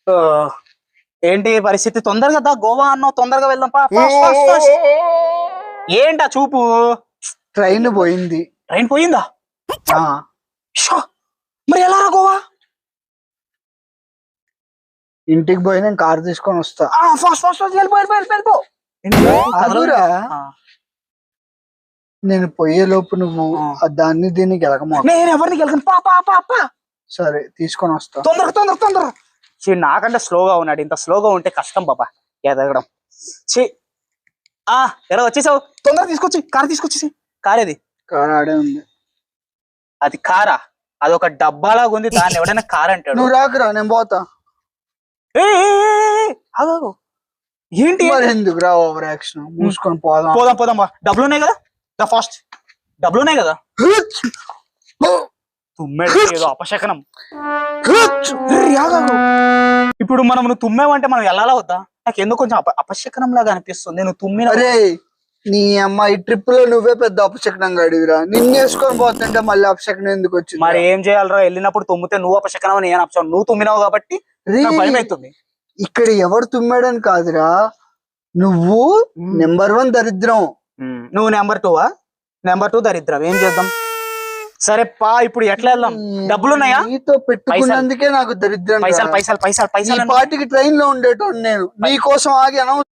ఆ, ఏంటి పరిస్థితి? తొందరగా దా, గోవా అన్నావు, తొందరగా వెళ్దాం పా. Fast, fast, fast. ఏంటా చూపు? ట్రైన్ పోయింది. ట్రైన్ పోయిందా? ఆ షో. మరి ఎలా రా గోవా? ఇంటికి పోయి నేను కార్ తీసుకొని వస్తా. ఫాస్ట్, ఫాస్ట్, ఫాస్ట్, వెళ్ళిపో, వెళ్ళిపో, వెళ్ళిపో, ఆగురా. నేను పోయే లోపు నువ్వు ఆ. ఆ దాన్ని దీనికి ఎలగమో. నేను ఎవరిని గెలకను. పా పా పా పా. సరే తీసుకొని వస్తా. తొందరగా, తొందరగా, తొందరగా. చీ, నాకంటే స్లోగా ఉన్నాడు. ఇంత స్లోగా ఉంటే కష్టం బాబా ఎదగడం. చీ. ఎలా వచ్చేసావు? తొందరగా తీసుకొచ్చి, కార్ తీసుకొచ్చేసి. కార్ ఏది? కార్ ఆడే ఉంది. అది కారా? అదొక డబ్బాలాగా ఉంది, దాన్ని ఎవడైనా కార్ అంటాడు? నువ్వు రాకురా, నేను పోతా. ఏయ్, ఏయ్, ఏయ్, ఏయ్, ఆగు, ఆగు. ఏంటి? మరి ఎందుకు రా ఓవర్ యాక్షన్? మూసుకొని పోదాం. పోదాం, పోదాం బా. డబ్బులు ఉన్నాయి కదా, దా ఫాస్ట్. డబ్బులు ఉన్నాయి కదా. తుమ్మాడు ఏదో అపశకనం. ఏయ్, ఆగు, ఆగు. ఇప్పుడు మనం నువ్వు తుమ్మావంటే మనం వెళ్ళాలా వద్దా? నాకు ఎందుకు కొంచెం అపశకనం లాగా అనిపిస్తుంది. నువ్వు తుమ్మిన. అరే నీ అమ్మాయి ట్రిప్ లో నువ్వే పెద్ద అపశకనంగా అడిగిరా. నిన్ను వేసుకొని పోతుంటే మళ్ళీ అపశకనం ఎందుకు వచ్చింది? మరి ఏం చేయాలరా? వెళ్ళినప్పుడు తుమ్మితే నువ్వు అపశకనం అని నేను అపశకనం. నువ్వు తుమ్మినావు కాబట్టి నాకు భయం అవుతుంది. ఇక్కడ ఎవరు తుమ్మాడని కాదురా, నువ్వు నెంబర్ 1 దరిద్రం. నువ్వు నెంబర్ 2వా? నెంబర్ 2 దరిద్రం. ఏం చేద్దాం? సరే పా, ఇప్పుడు ఎట్లా వెళ్దాం? డబ్బులు ఉన్నాయా? నీతో పెట్టుకున్నందుకే నాకు దరిద్రం. పైసలు, పైసలు, పైసలు, ఈ పైసలు. పాటికి ట్రైన్ లో ఉండేటోడు నేను. నీ కోసం ఆగి అనవసరం